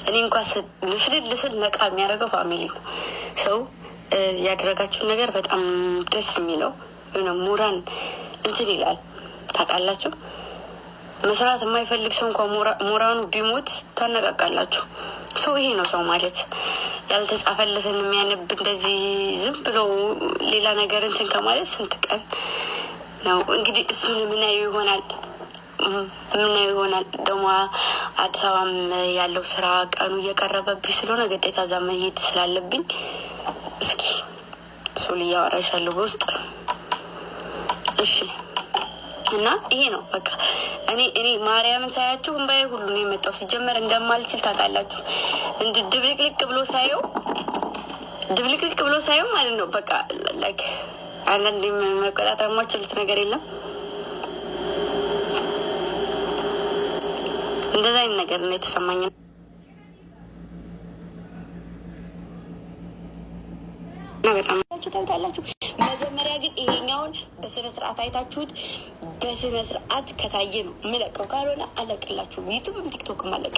እኔ እንኳን ልስል ነቃ የሚያደርገው ፋሚሊ ነው። ሰው ያደረጋችሁን ነገር በጣም ደስ የሚለው ሙራን እንትን ይላል ታውቃላችሁ። መስራት የማይፈልግ ሰው እንኳን ሞራኑ ቢሞት ታነቃቃላችሁ። ሰው ይሄ ነው ሰው ማለት። ያልተጻፈለትን የሚያነብ እንደዚህ ዝም ብሎ ሌላ ነገር እንትን ከማለት ስንት ቀን ነው እንግዲህ። እሱን ምናየው ይሆናል ደግሞ አዲስ አበባም ያለው ስራ ቀኑ እየቀረበብኝ ስለሆነ ግዴታ እዛ መሄድ ስላለብኝ እስኪ ሶል እያወራሻለሁ በውስጥ እሺ። እና ይሄ ነው በቃ እኔ ማርያምን ሳያችሁ እንባዬ ሁሉ ነው የመጣው። ሲጀመር እንደማልችል ታውቃላችሁ። ድብልቅልቅ ብሎ ሳየው ማለት ነው በቃ ላይክ አንዳንድ መቆጣጠር የማችሉት ነገር የለም። እንደዛ አይነት ነገር ነው የተሰማኝ። በጣም ታውቃላችሁ። መጀመሪያ ግን ይሄኛውን በስነ ስርዓት አይታችሁት በስነ ስርዓት ከታየ ነው የምለቀው። ካልሆነ አለቅላችሁም። ዩቱብም ቲክቶክም አለቅ።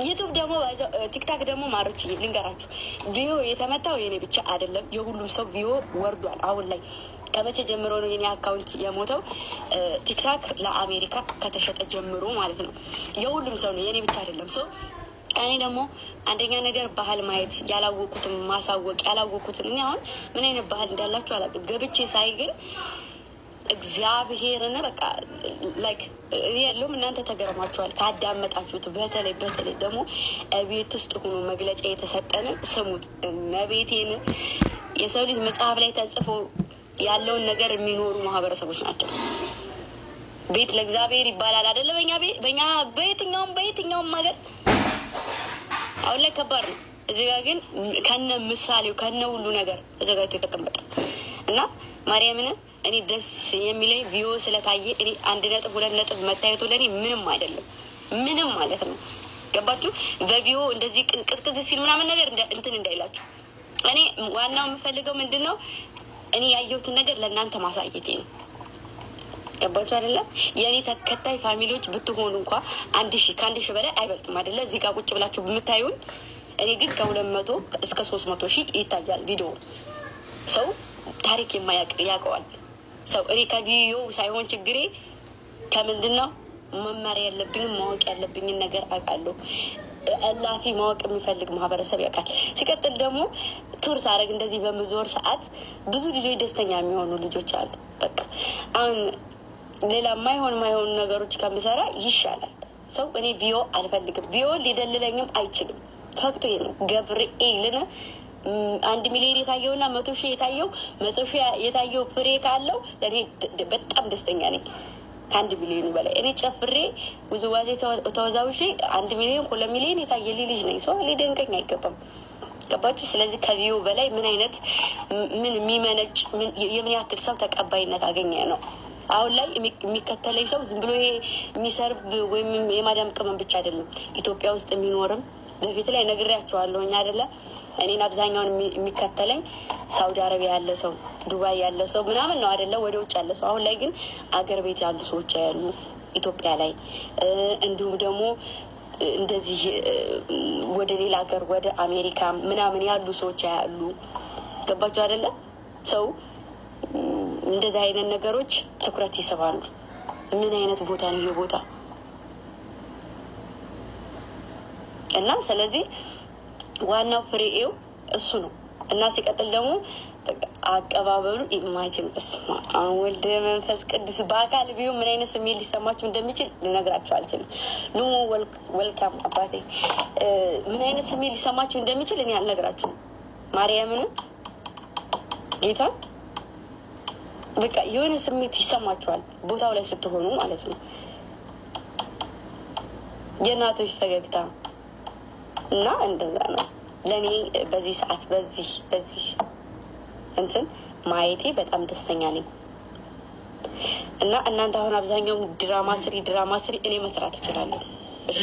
ዩቱብ ደግሞ ቲክታክ ደግሞ ማሮች ልንገራችሁ፣ ቪዮ የተመታው የኔ ብቻ አይደለም፣ የሁሉም ሰው ቪዮ ወርዷል። አሁን ላይ ከመቼ ጀምሮ ነው የኔ አካውንት የሞተው? ቲክታክ ለአሜሪካ ከተሸጠ ጀምሮ ማለት ነው። የሁሉም ሰው ነው፣ የኔ ብቻ አይደለም። ሰው እኔ ደግሞ አንደኛ ነገር ባህል ማየት ያላወቁትን ማሳወቅ ያላወቁትን እኔ አሁን ምን አይነት ባህል እንዳላችሁ አላውቅም። ገብቼ ሳይ ግን እግዚአብሔርን በቃ ላይክ ያለውም እናንተ ተገርማችኋል ካዳመጣችሁት። በተለይ ደግሞ ቤት ውስጥ ሆኖ መግለጫ የተሰጠንን ስሙት። መቤቴን የሰው ልጅ መጽሐፍ ላይ ተጽፎ ያለውን ነገር የሚኖሩ ማህበረሰቦች ናቸው። ቤት ለእግዚአብሔር ይባላል አይደለ? በእኛ በየትኛውም ሀገር አሁን ላይ ከባድ ነው። እዚህ ጋር ግን ከነ ምሳሌው ከነ ሁሉ ነገር ተዘጋጅቶ የተቀመጠ እና ማርያምን እኔ ደስ የሚለኝ ቪዮ ስለታየ እኔ 1.2 መታየቱ ለእኔ ምንም አይደለም፣ ምንም ማለት ነው። ገባችሁ? በቪዮ እንደዚህ ቅዝቅዝ ሲል ምናምን ነገር እንትን እንዳይላችሁ። እኔ ዋናው የምፈልገው ምንድን ነው? እኔ ያየሁትን ነገር ለእናንተ ማሳየቴ ነው። ገባችሁ አይደለ? የእኔ ተከታይ ፋሚሊዎች ብትሆኑ እንኳ 1000 በላይ አይበልጥም አይደለ? እዚህ ጋር ቁጭ ብላችሁ ብምታዩን። እኔ ግን ከ200 እስከ 300 ሺህ ይታያል ቪዲዮ። ሰው ታሪክ የማያውቅ ያውቀዋል። ሰው እኔ ከቪዲዮ ሳይሆን ችግሬ ከምንድን ነው መማር ያለብኝም ማወቅ ያለብኝን ነገር አውቃለሁ። እላፊ ማወቅ የሚፈልግ ማህበረሰብ ያውቃል። ሲቀጥል ደግሞ ቱር ሳደርግ እንደዚህ በምዞር ሰዓት ብዙ ልጆች ደስተኛ የሚሆኑ ልጆች አሉ። በቃ አሁን ሌላ ማይሆኑ ነገሮች ከምሰራ ይሻላል። ሰው እኔ ቪዮ አልፈልግም። ቪዮ ሊደልለኝም አይችልም። ፈክቶ ይሄ ነው። ገብርኤልን 1 ሚሊዮን የታየውና 100 ሺህ የታየው 100 ሺህ የታየው ፍሬ ካለው ለእኔ በጣም ደስተኛ ነኝ። ከ1 ሚሊዮን በላይ እኔ ጨፍሬ ውዝዋዜ ተወዛውሼ 1 ሚሊዮን 2 ሚሊዮን የታየልኝ ልጅ ነኝ። ሰው ሊደንቀኝ አይገባም። ገባችሁ? ስለዚህ ከቪዮ በላይ ምን የሚመነጭ የምን ያክል ሰው ተቀባይነት አገኘ ነው። አሁን ላይ የሚከተለኝ ሰው ዝም ብሎ ይሄ የሚሰርብ ወይም የማዳም ቅመም ብቻ አይደለም። ኢትዮጵያ ውስጥ የሚኖርም በፊት ላይ ነግሬያቸዋለሁ አይደለ? እኔን አብዛኛውን የሚከተለኝ ሳውዲ አረቢያ ያለ ሰው፣ ዱባይ ያለ ሰው ምናምን ነው አይደለ? ወደ ውጭ ያለ ሰው። አሁን ላይ ግን አገር ቤት ያሉ ሰዎች ያሉ ኢትዮጵያ ላይ እንዲሁም ደግሞ እንደዚህ ወደ ሌላ ሀገር ወደ አሜሪካ ምናምን ያሉ ሰዎች ያሉ። ገባቸው አይደለ? ሰው እንደዚህ አይነት ነገሮች ትኩረት ይስባሉ። ምን አይነት ቦታ ነው ይሄ ቦታ? እና ስለዚህ ዋናው ፍሬው እሱ ነው። እና ሲቀጥል ደግሞ አቀባበሉ ኢማጂን በስማ ወልደ መንፈስ ቅዱስ በአካል ቢሆን ምን አይነት ስሜት ሊሰማችሁ እንደሚችል ልነግራችሁ አልችልም። ኑ ወልካም አባቴ። ምን አይነት ስሜት ሊሰማችሁ እንደሚችል እኔ አልነግራችሁም። ማርያምን ጌታ በቃ የሆነ ስሜት ይሰማችኋል ቦታው ላይ ስትሆኑ ማለት ነው። የእናቶች ፈገግታ እና እንደዛ ነው ለእኔ በዚህ ሰዓት በዚህ እንትን ማየቴ በጣም ደስተኛ ነኝ። እና እናንተ አሁን አብዛኛው ድራማ ስሪ እኔ መስራት እችላለሁ። እሺ